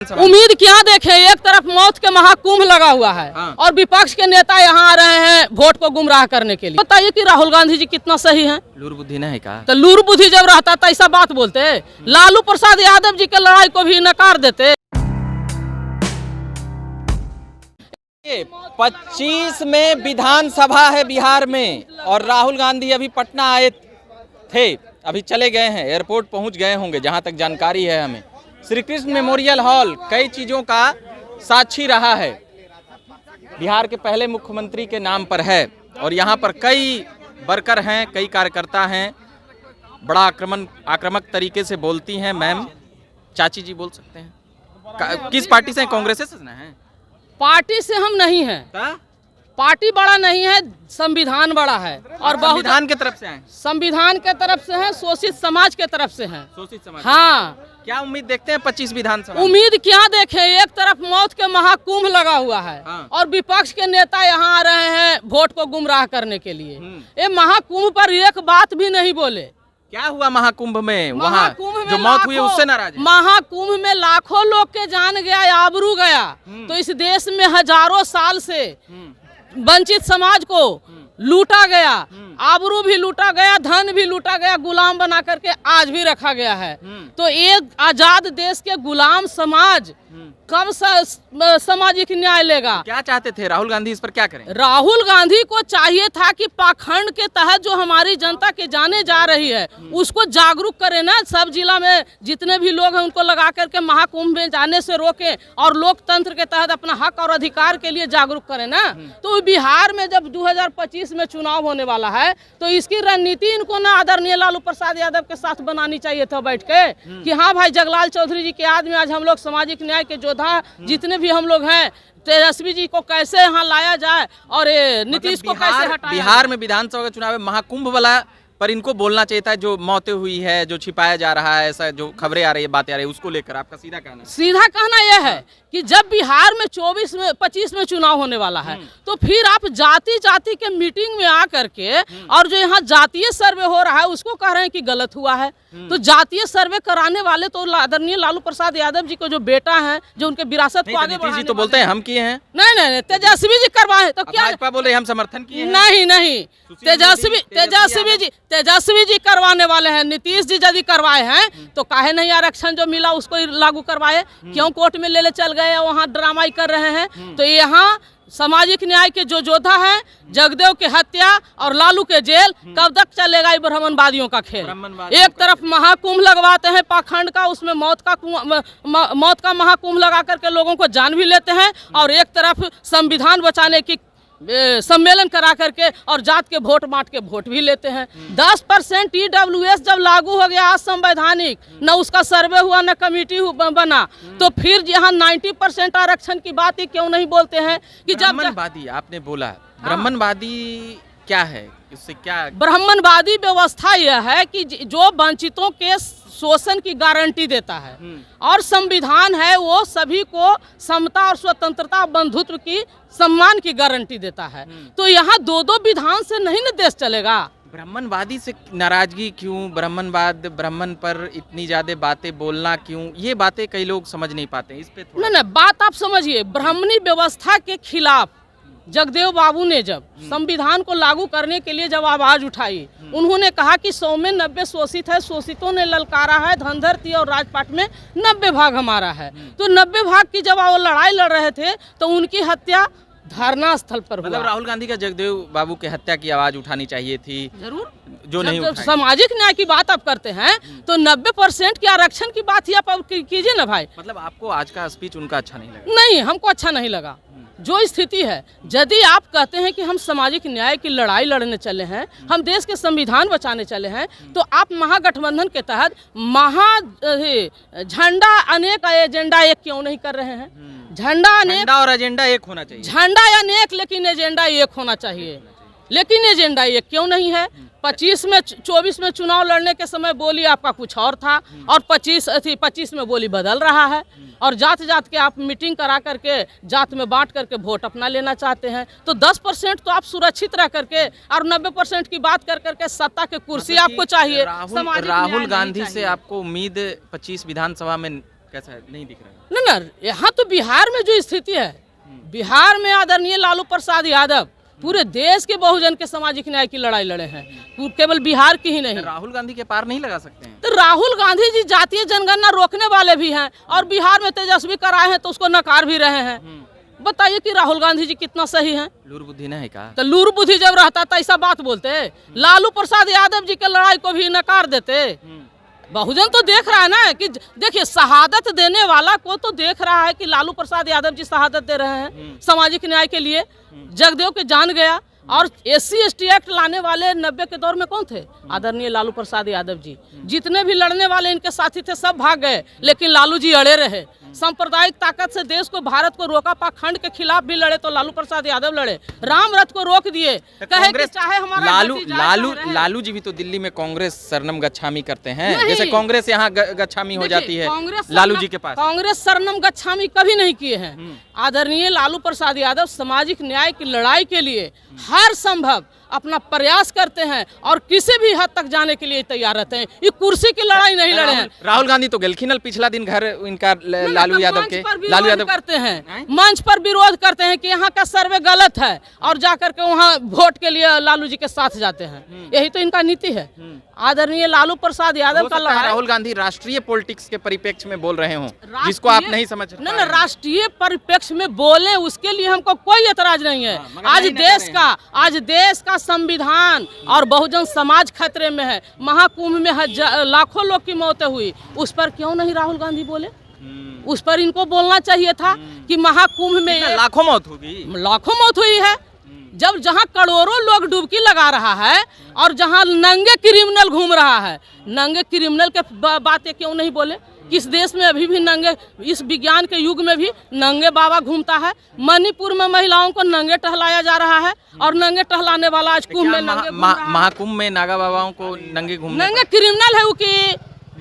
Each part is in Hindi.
उम्मीद क्या देखे, एक तरफ मौत के महाकुंभ लगा हुआ है और विपक्ष के नेता यहाँ आ रहे हैं वोट को गुमराह करने के लिए। बताइए कि राहुल गांधी जी कितना सही हैं? लूर बुद्धि नहीं है का? तो लूर बुद्धि जब रहता तो ऐसा बात बोलते। लालू प्रसाद यादव जी के लड़ाई को भी नकार देते। 25 में विधानसभा है बिहार में और राहुल गांधी अभी पटना आए थे, अभी चले गए हैं, एयरपोर्ट पहुंच गए होंगे जहां तक जानकारी है हमें। श्री कृष्ण मेमोरियल हॉल कई चीज़ों का साक्षी रहा है, बिहार के पहले मुख्यमंत्री के नाम पर है और यहाँ पर कई वर्कर हैं, कई कार्यकर्ता हैं, बड़ा आक्रामक तरीके से बोलती हैं। मैम, चाची जी बोल सकते हैं, किस पार्टी से हैं? कांग्रेस से ना है? पार्टी से हम नहीं हैं। पार्टी बड़ा नहीं है, संविधान बड़ा है और संविधान के तरफ से हैं। संविधान के तरफ से हैं, शोषित समाज के तरफ से हैं। शोषित समाज। हाँ, क्या उम्मीद देखते हैं 25 विधानसभा? उम्मीद क्या देखे, एक तरफ मौत के महाकुंभ लगा हुआ है और विपक्ष के नेता यहाँ आ रहे हैं वोट को गुमराह करने के लिए। ये महाकुंभ पर एक बात भी नहीं बोले। क्या हुआ महाकुंभ में? महाकुंभ में जो मौत हुई उससे नाराज है? महाकुंभ में लाखों लोग के जान गया, आबरू गया। तो इस देश में हजारों साल से वंचित समाज को लूटा गया, आबरू भी लूटा गया, धन भी लूटा गया, गुलाम बना करके आज भी रखा गया है। तो एक आजाद देश के गुलाम समाज कब सामाजिक न्याय लेगा? क्या चाहते थे राहुल गांधी, इस पर क्या करें? राहुल गांधी को चाहिए था कि पाखंड के तहत जो हमारी जनता के जाने जा रही है उसको जागरूक करें ना। सब जिला में जितने भी लोग हैं उनको लगा करके महाकुंभ में जाने से रोकें और लोकतंत्र के तहत अपना हक और अधिकार के लिए जागरूक करें ना। तो बिहार में जब 2025 में चुनाव होने वाला है तो इसकी रणनीति इनको ना आदरणीय लालू प्रसाद यादव के साथ बनानी चाहिए था बैठ के कि हाँ भाई, जगलाल चौधरी जी के याद में आज हम लोग सामाजिक न्याय के योद्धा जितने भी हम लोग हैं, तेजस्वी जी को कैसे यहाँ लाया जाए और नीतीश को कैसे हटाया। बिहार में विधानसभा का चुनाव है, महाकुंभ वाला पर इनको बोलना चाहिए था। जो मौतें हुई है, जो छिपाया जा रहा है, ऐसा जो खबरें आ रही है, बातें आ रही है, उसको लेकर आपका सीधा कहना यह है कि जब बिहार में 25 में चुनाव होने वाला है तो फिर आप जाति के मीटिंग में आकर के और जो यहाँ जातीय सर्वे हो रहा है उसको कह रहे हैं कि गलत हुआ है। तो जातीय सर्वे कराने वाले तो आदरणीय लालू प्रसाद यादव जी को जो बेटा है, जो उनके विरासत को आगे बढ़ाने तो बोलते हैं हम किए हैं। नहीं, तेजस्वी जी करवाए तो क्या भाजपा बोल रहे हम समर्थन किए हैं? नहीं, तेजस्वी जी करवाने वाले हैं। नीतीश जी यदि करवाए हैं तो काहे नहीं आरक्षण जो मिला उसको लागू करवाए? क्यों कोर्ट में ले चल गए, वहाँ ड्रामा कर रहे हैं? तो यहाँ सामाजिक न्याय के जो योद्धा है, जगदेव के हत्या और लालू के जेल, कब तक चलेगा ये ब्राह्मणवादियों का खेल? एक तरफ महाकुंभ लगवाते हैं पाखंड का, उसमें मौत का महाकुंभ लगा करके लोगों को जान भी लेते हैं और एक तरफ संविधान बचाने की सम्मेलन करा करके और जात के वोट बांट के वोट भी लेते हैं। 10% EWS जब लागू हो गया असंवैधानिक, न उसका सर्वे हुआ न कमेटी बना, तो फिर यहाँ 90% आरक्षण की बात ही क्यों नहीं बोलते हैं कि जब ब्राह्मणवादी आपने बोला, ब्राह्मणवादी क्या है, इससे क्या? ब्राह्मणवादी व्यवस्था यह है कि जो वंचितों के शोषण की गारंटी देता है और संविधान है वो सभी को समता और स्वतंत्रता बंधुत्व की सम्मान की गारंटी देता है। तो यहाँ दो विधान से नहीं न देश चलेगा। ब्राह्मणवादी से नाराजगी क्यों? ब्राह्मणवाद, ब्राह्मण पर इतनी ज्यादा बातें बोलना क्यों? ये बातें कई लोग समझ नहीं पाते, इस पे नहीं, बात आप समझिए। ब्राह्मणी व्यवस्था के खिलाफ जगदेव बाबू ने जब संविधान को लागू करने के लिए जब आवाज उठाई, उन्होंने कहा कि 100 में 90 शोषित है, शोषितों ने ललकारा है, धनधरती और राजपाट में 90 भाग हमारा है। तो 90 भाग की जब वो लड़ाई लड़ रहे थे तो उनकी हत्या धरना स्थल पर हुआ। मतलब राहुल गांधी का जगदेव बाबू की हत्या की आवाज उठानी चाहिए थी। जरूर, जो नहीं उठाई। सामाजिक न्याय की बात आप करते हैं तो 90% के आरक्षण की बात ही आप कीजिए ना भाई। मतलब आपको आज का स्पीच उनका अच्छा नहीं लगा? नहीं, हमको अच्छा नहीं लगा। जो स्थिति है, यदि आप कहते हैं कि हम सामाजिक न्याय की लड़ाई लड़ने चले हैं, हम देश के संविधान बचाने चले हैं, तो आप महागठबंधन के तहत झंडा अनेक एजेंडा एक क्यों नहीं कर रहे हैं? झंडा अनेक और एजेंडा एक होना चाहिए। झंडा अनेक लेकिन एजेंडा एक होना चाहिए, लेकिन एजेंडा एक क्यों नहीं है? 24 में चुनाव लड़ने के समय बोली आपका कुछ और था और 25 में बोली बदल रहा है और जात के आप मीटिंग करा करके जात में बांट करके वोट अपना लेना चाहते हैं। तो 10% तो आप सुरक्षित रह करके और 90% की बात कर करके सत्ता के कुर्सी आपको चाहिए। राहुल गांधी से आपको उम्मीद 25 विधानसभा में कैसा है, नहीं दिख रहा है? न न यहाँ तो बिहार में जो स्थिति है, बिहार में आदरणीय लालू प्रसाद यादव पूरे देश के बहुजन के सामाजिक न्याय की लड़ाई लड़े हैं, केवल बिहार की ही नहीं। राहुल गांधी के पार नहीं लगा सकते हैं? तो राहुल गांधी जी जातीय जनगणना रोकने वाले भी हैं और बिहार में तेजस्वी कराए हैं तो उसको नकार भी रहे हैं। बताइए कि राहुल गांधी जी कितना सही हैं? लूर बुद्धि नहीं है का? तो लूर बुद्धि जब रहता तो ऐसा बात बोलते? लालू प्रसाद यादव जी के लड़ाई को भी नकार देते? बहुजन तो देख रहा है ना कि देखिए शहादत देने वाला को तो देख रहा है कि लालू प्रसाद यादव जी शहादत दे रहे हैं सामाजिक न्याय के लिए। जगदेव के जान गया और SC/ST एक्ट लाने वाले 90 के दौर में कौन थे? आदरणीय लालू प्रसाद यादव जी। जितने भी लड़ने वाले इनके साथी थे सब भाग गए, लेकिन लालू जी अड़े रहे। सांप्रदायिक ताकत से देश को, भारत को रोका, पाखंड के खिलाफ भी लड़े तो लालू प्रसाद यादव लड़े। राम रथ को रोक दिए, कहे कि चाहे हमारा लालू जी भी तो दिल्ली में कांग्रेस सरनम गच्छामी करते हैं, जैसे कांग्रेस यहाँ गच्छामी हो जाती है लालू जी के पास। कांग्रेस सरनम गच्छामी कभी नहीं किए हैं। आदरणीय लालू प्रसाद यादव सामाजिक न्याय की लड़ाई के लिए हर संभव अपना प्रयास करते हैं और किसी भी हद तक जाने के लिए तैयार रहते हैं। ये कुर्सी की लड़ाई नहीं लड़े हैं। राहुल गांधी तो गलखिनल पिछला दिन घर इनका लालू यादव करते हैं, मंच पर विरोध करते हैं कि यहाँ का सर्वे गलत है और जाकर के वहाँ वोट के लिए लालू जी के साथ जाते हैं। यही तो इनका नीति है। आदरणीय लालू प्रसाद यादव का लड़ाई, राहुल गांधी राष्ट्रीय पॉलिटिक्स के परिप्रेक्ष्य में बोल रहे हों, जिसको आप नहीं समझ रहे। नहीं, राष्ट्रीय परिप्रेक्ष्य में बोले उसके लिए हमको कोई एतराज नहीं है। आज देश का संविधान और बहुजन समाज खतरे में है। महाकुंभ में लाखों लोग की मौतें हुई, उस पर क्यों नहीं राहुल गांधी बोले? उस पर इनको बोलना चाहिए था कि महाकुंभ में लाखों मौत होगी, लाखों मौत हुई है। जब जहां करोड़ों लोग डुबकी लगा रहा है और जहां नंगे क्रिमिनल घूम रहा है, नंगे क्रिमिनल के बातें क्यों नहीं बोले? किस देश में अभी भी नंगे, इस विज्ञान के युग में भी नंगे बाबा घूमता है। मणिपुर में महिलाओं को नंगे टहलाया जा रहा है और नंगे टहलाने वाला आज कुंभ में नंगे महाकुंभ में नागा बाबाओं को नंगे घूमने, नंगे क्रिमिनल है वो कि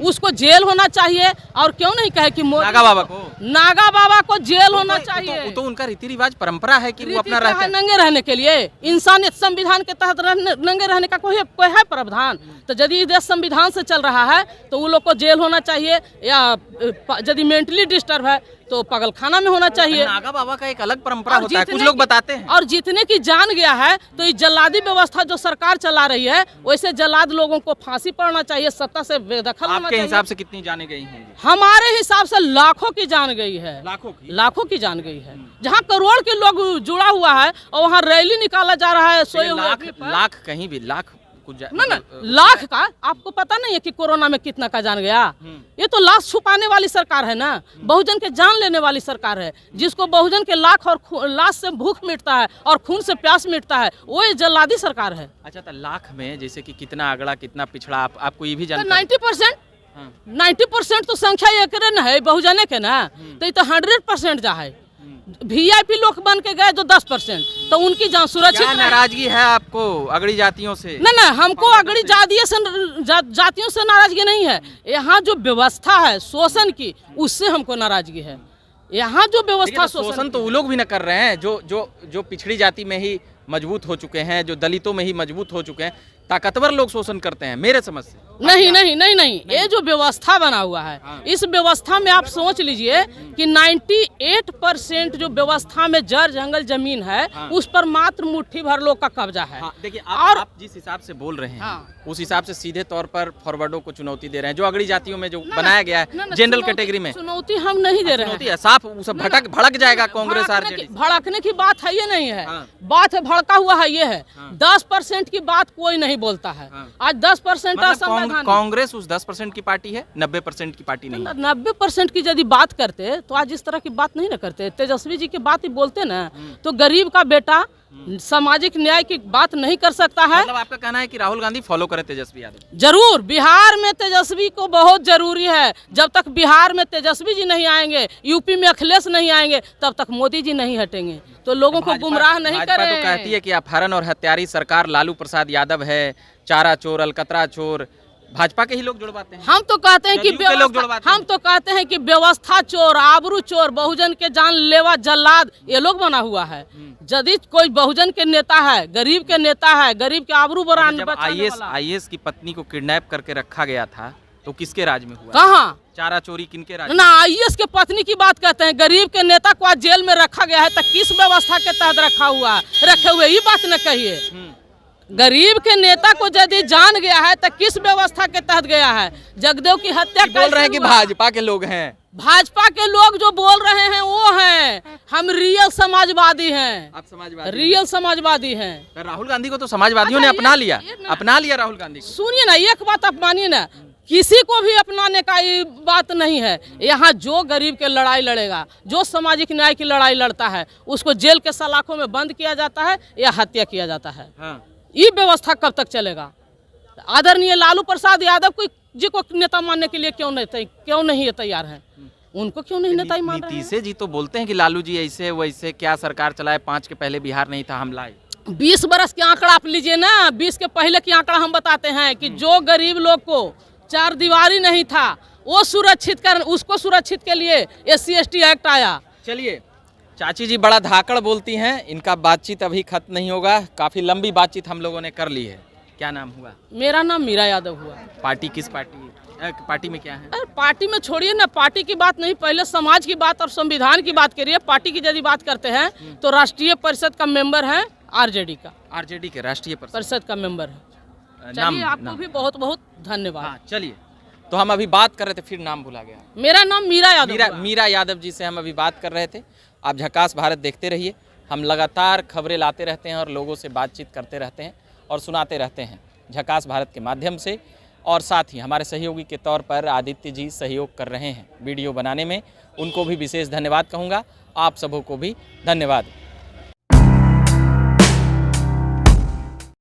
उसको जेल होना चाहिए। और क्यों नहीं कहे कि नागा बाबा को जेल होना चाहिए। तो उनका रीति रिवाज परंपरा है कि वो अपना रहते हैं नंगे रहने के लिए। इंसानियत संविधान के तहत नंगे रहने का कोई है प्रावधान? तो यदि देश संविधान से चल रहा है तो वो लोग को जेल होना चाहिए, या यदि मेंटली डिस्टर्ब है तो पागलखाना में होना चाहिए। नागा बाबा का एक अलग परंपरा होता है, कुछ लोग बताते हैं। और जितने की जान गया है तो ये जल्लादी व्यवस्था जो सरकार चला रही है, वैसे जल्लाद लोगों को फांसी पड़ना चाहिए, सत्ता से बेदखल होना चाहिए। आपके हिसाब से कितनी जाने गई होंगी? हमारे हिसाब से लाखों की जान गई है। लाखों की जान गई है। जहाँ करोड़ के लोग जुड़ा हुआ है और वहाँ रैली निकाला जा रहा है। लाख कहीं भी लाख लाख का आपको पता नहीं है कि कोरोना में कितना का जान गया? ये तो लाश छुपाने वाली सरकार है ना, बहुजन के जान लेने वाली सरकार है। जिसको बहुजन के लाख और लाश से भूख मिटता है और खून से प्यास मिटता है, वो ये जल्लादी सरकार है। अच्छा, तो लाख में जैसे कि कितना अगड़ा कितना पिछड़ा, आपको ये भी जानकारी? 90% तो संख्या एक है बहुजने के ना, तो ये तो 100% जा है। VIP लोग बन के गए तो 10%, तो उनकी जान सुरक्षित। नाराजगी है आपको अगड़ी जातियों से? ना, हमको अगड़ी जातियों से नाराजगी नहीं है। यहाँ जो व्यवस्था है शोषण की, उससे हमको नाराजगी है। यहाँ जो व्यवस्था शोषण तो वो लोग भी न कर रहे हैं जो पिछड़ी जाति में ही मजबूत हो चुके हैं, जो दलितों में ही मजबूत हो चुके हैं। ताकतवर लोग शोषण करते हैं मेरे समझ से। नहीं, ये जो व्यवस्था बना हुआ है, इस व्यवस्था में आप सोच लीजिए कि 98% जो व्यवस्था में जड़ जंगल जमीन है, उस पर मात्र मुट्ठी भर लोग का कब्जा है। देखिए आप जिस हिसाब से बोल रहे हैं, उस हिसाब से सीधे तौर पर फॉरवर्डों को चुनौती दे रहे हैं। जो अगड़ी जातियों में जो बनाया गया है जनरल कैटेगरी में, चुनौती हम नहीं दे रहे हैं। साफ भड़क जाएगा कांग्रेस आरजेडी। भड़कने की बात है ये नहीं है, बात है भड़का हुआ है ये है। 10% की बात कोई नहीं बोलता है। आज 10% कांग्रेस उस 10% की पार्टी है, 90% की पार्टी नहीं। 90% की यदि बात करते तो आज इस तरह की बात नहीं ना करते। तेजस्वी जी की बात ही बोलते ना, तो गरीब का बेटा सामाजिक न्याय की बात नहीं कर सकता है। मतलब आपका कहना है कि राहुल गांधी फॉलो करे तेजस्वी यादव? जरूर, बिहार में तेजस्वी को बहुत जरूरी है। जब तक बिहार में तेजस्वी जी नहीं आएंगे, यूपी में अखिलेश नहीं आएंगे, तब तक मोदी जी नहीं हटेंगे। तो लोगों को गुमराह नहीं करें। तो कहती है कि अपहरण और हत्यारी सरकार लालू प्रसाद यादव है, चारा चोर, अलकतरा चोर, भाजपा के ही लोग जुड़वाते हैं। हम तो कहते हैं कि व्यवस्था चोर, आबरू चोर, बहुजन के जानलेवा जल्लाद ये लोग बना हुआ है। यदि कोई बहुजन के नेता है, गरीब के नेता है, गरीब के आबरू बचाने वाला। IAS की पत्नी को किडनैप करके रखा गया था, तो किसके राज में हुआ? कहाँ? चारा चोरी किनके राज्य? ना आईएएस के पत्नी की बात करते हैं। गरीब के नेता को आज जेल में रखा गया है तो किस व्यवस्था के तहत रखे हुए ये बात न कहिए। गरीब के नेता को यदि जान गया है तो किस व्यवस्था के तहत गया है? जगदेव की हत्या बोल रहे हैं कि भाजपा के लोग हैं। भाजपा के लोग जो बोल रहे हैं वो हैं, हम रियल समाजवादी हैं। आप समाजवादी? रियल समाजवादी हैं। तो राहुल गांधी को तो समाजवादियों ने अपना लिया, राहुल गांधी को। सुनिए ना, एक बात आप मानिए ना, किसी को भी अपनाने का ये बात नहीं है। यहाँ जो गरीब के लड़ाई लड़ेगा, जो सामाजिक न्याय की लड़ाई लड़ता है, उसको जेल के सलाखों में बंद किया जाता है या हत्या किया जाता है। ये व्यवस्था कब तक चलेगा? आदरणीय लालू प्रसाद यादव जी को नेता मानने के लिए क्यों नहीं तैयार है? उनको क्यों नहीं नेता मान रहे हैं? नीतीश जी तो बोलते हैं कि लालू जी ऐसे वैसे, क्या सरकार चलाए, 5 के पहले बिहार नहीं था, हम लाए। 20 बरस के आंकड़ा आप लीजिए ना, 20 के पहले की आंकड़ा हम बताते हैं कि जो गरीब लोग को 4 दीवारी नहीं था वो उसको सुरक्षित के लिए SC/ST एक्ट आया। चलिए, चाची जी बड़ा धाकड़ बोलती हैं, इनका बातचीत अभी खत्म नहीं होगा, काफी लंबी बातचीत हम लोगों ने कर ली है। क्या नाम हुआ? मेरा नाम मीरा यादव हुआ। पार्टी किस पार्टी में क्या है? अरे पार्टी में छोड़िए ना, पार्टी की बात नहीं, पहले समाज की बात और संविधान की बात करिए। पार्टी की यदि बात करते हैं तो राष्ट्रीय परिषद का मेंबर है RJD का। RJD के राष्ट्रीय परिषद का मेंबर है। नाम आपको भी बहुत बहुत धन्यवाद। चलिए, तो हम अभी बात कर रहे थे, फिर नाम भुला गया। मेरा नाम मीरा यादव। मीरा यादव जी से हम अभी बात कर रहे थे। आप झकास भारत देखते रहिए, हम लगातार खबरें लाते रहते हैं और लोगों से बातचीत करते रहते हैं और सुनाते रहते हैं झकास भारत के माध्यम से। और साथ ही हमारे सहयोगी के तौर पर आदित्य जी सहयोग कर रहे हैं वीडियो बनाने में, उनको भी विशेष धन्यवाद कहूँगा। आप सबों को भी धन्यवाद।